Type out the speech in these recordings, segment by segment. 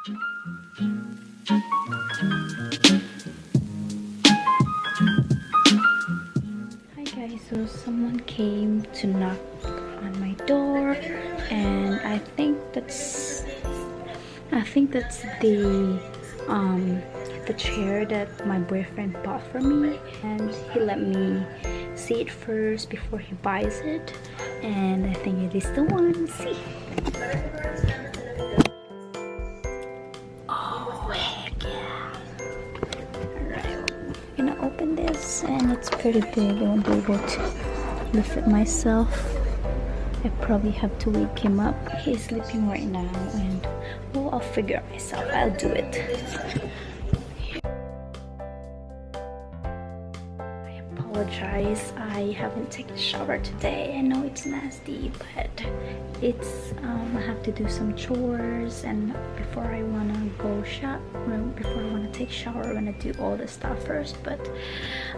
Hi guys, so someone came to knock on my door, and I think that's the chair that my boyfriend bought for me, and he let me see it first before he buys it, and I think it is the one. See. Oh heck yeah. Alright, I'm gonna open this, and it's pretty big. I won't be able to lift it myself. I probably have to wake him up. He's sleeping right now, and well, I'll figure it myself. I'll do it. I apologize. I haven't taken a shower today. I know it's nasty, but it's I have to do some chores, and before I wanna go before I wanna take shower, I wanna do all this stuff first. But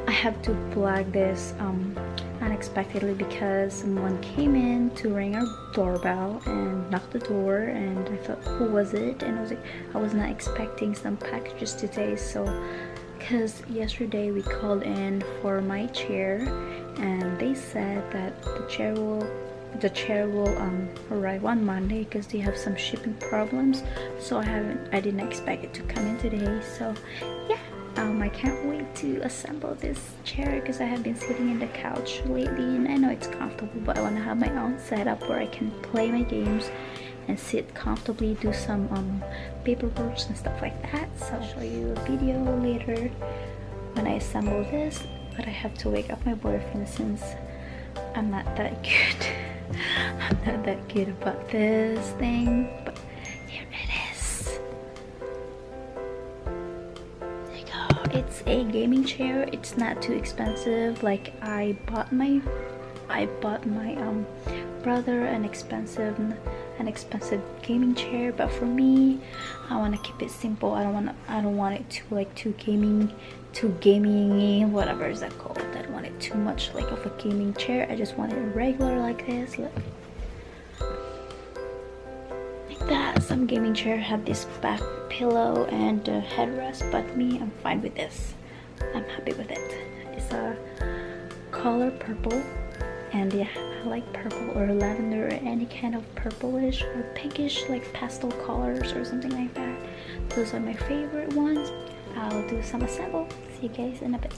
I have to flag this unexpectedly because someone came in to ring our doorbell and knock the door, and I thought, who was it? And I was like, I was not expecting some packages today. So because yesterday we called in for my chair, and they said that the chair will arrive on Monday because they have some shipping problems. So I didn't expect it to come in today. So yeah, I can't wait to assemble this chair because I have been sitting in the couch lately, and I know it's comfortable, but I want to have my own setup where I can play my games and sit comfortably, do some paperwork and stuff like that. So I'll show you a video later when I assemble this, but I have to wake up my boyfriend since I'm not that good. I'm not that good about this thing, but here it is. There you go. It's a gaming chair. It's not too expensive. Like I bought my brother an expensive gaming chair, but for me, I want to keep it simple. I don't want it to like too gaming, whatever is that called. I don't want it too much like of a gaming chair. I just want it regular like this. Look. Like that. Some gaming chair have this back pillow and headrest, but me, I'm fine with this. I'm happy with it. It's a color purple, and yeah, I like purple or lavender or any kind of purplish or pinkish like pastel colors or something like that. Those are my favorite ones. I'll do some assemble. See you guys in a bit.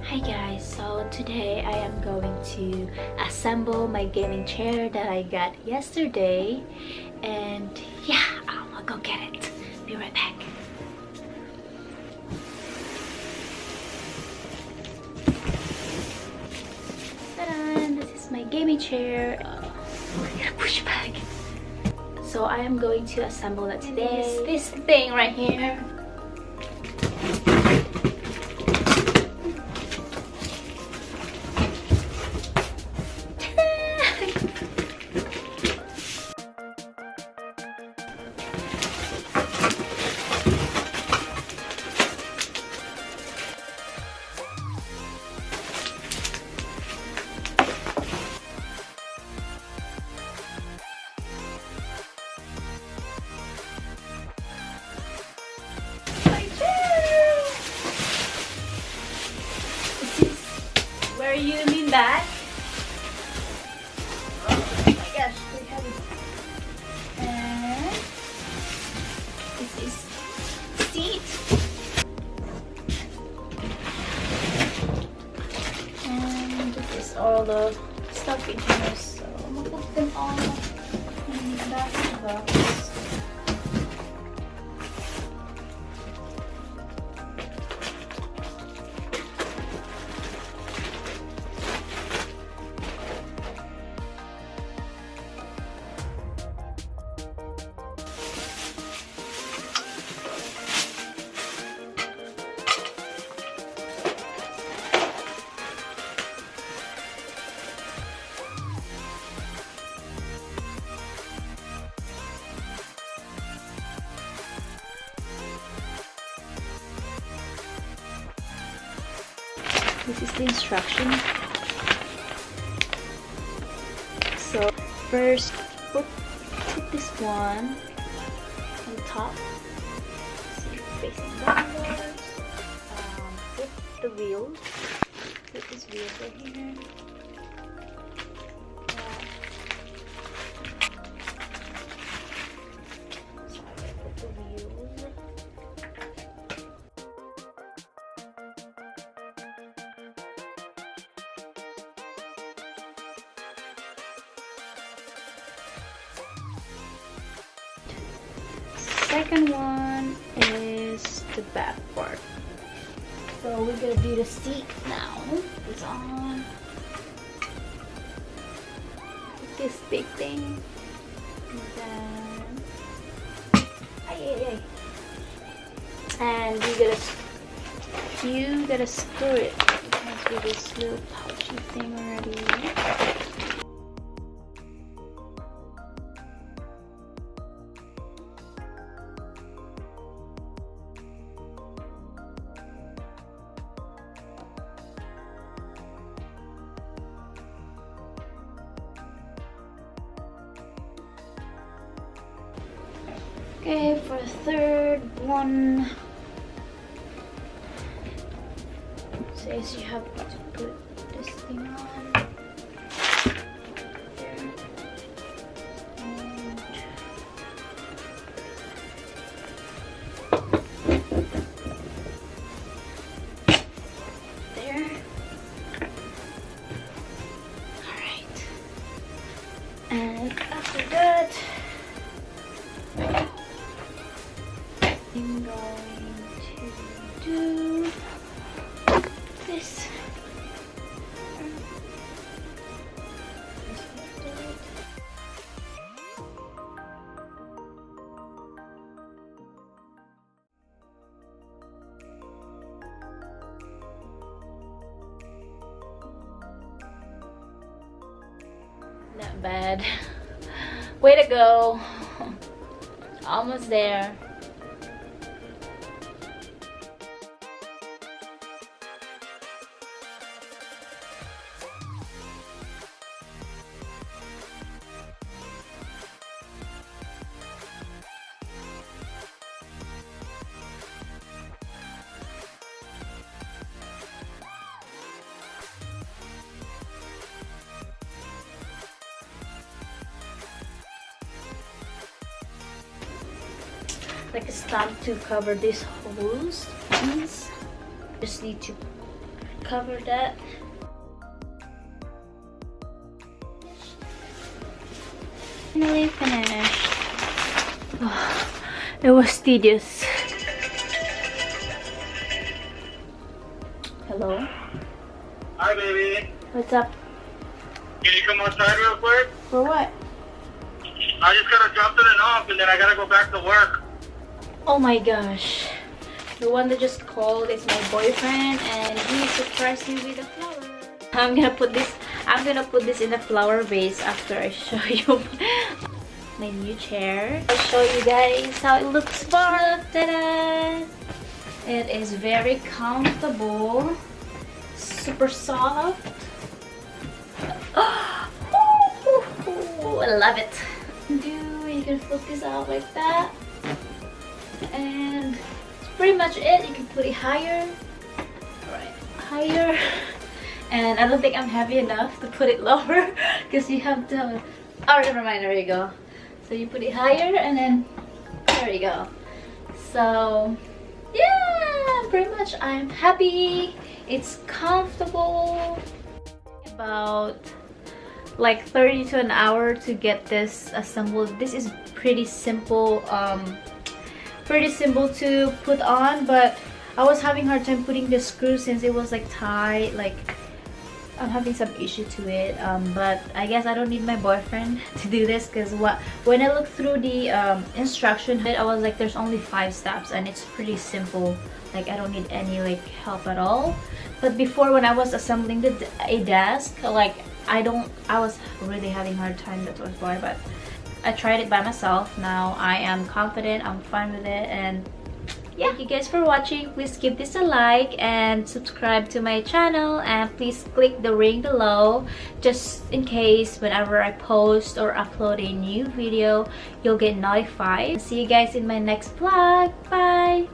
Hi guys, so today I am going to assemble my gaming chair that I got yesterday, and yeah, I'll go get it. Be right back. Ta-da! This is my gaming chair. I'm gonna push back. So I am going to assemble it today. This thing right here. Where you mean back? Oh my gosh, we have it. And this is seat. And this is all the stuff in here. So I'm gonna put them all in the back of the box. This is the instruction. So first put this one on top. See, facing downwards. Put the wheels. Put this wheel right here. So I'm gonna put the wheels. Second one is the back part. So we're gonna do the seat now. It's on. This big thing. And then and you gotta screw it. It comes with this little pouchy thing already. Okay, for the third one, says you have to put this thing on there. And there. Alright. And after that, I'm going to do this. Not bad. Way to go. Almost there. Like a stamp to cover these holes. Just need to cover that. Finally finished. Oh, it was tedious. Hello? Hi, baby. What's up? Can you come outside real quick? For what? I just gotta drop it off and then I gotta go back to work. Oh my gosh. The one that just called is my boyfriend and he surprised me with a flower. I'm gonna put this in the flower vase after I show you my new chair. I'll show you guys how it looks. Ta-da! It is very comfortable. Super soft. Oh, I love it. You can flip this out like that. And it's pretty much it. You can put it higher. Alright, higher. And I don't think I'm heavy enough to put it lower because you have to. Oh, never mind. There you go. So you put it higher and then there you go. So yeah, pretty much I'm happy. It's comfortable. About like 30 to an hour to get this assembled. This is pretty simple. Pretty simple to put on, but I was having a hard time putting the screw since it was like tight. Like I'm having some issue to it, but I guess I don't need my boyfriend to do this because when I looked through the instruction, I was like, there's only 5 steps and it's pretty simple. Like I don't need any like help at all. But before, when I was assembling a desk, like I was really having a hard time. That was why. But I tried it by myself. Now I am confident. I'm fine with it, and yeah, thank you guys for watching. Please give this a like and subscribe to my channel, and please click the ring below just in case whenever I post or upload a new video, you'll get notified. See you guys in my next vlog. Bye.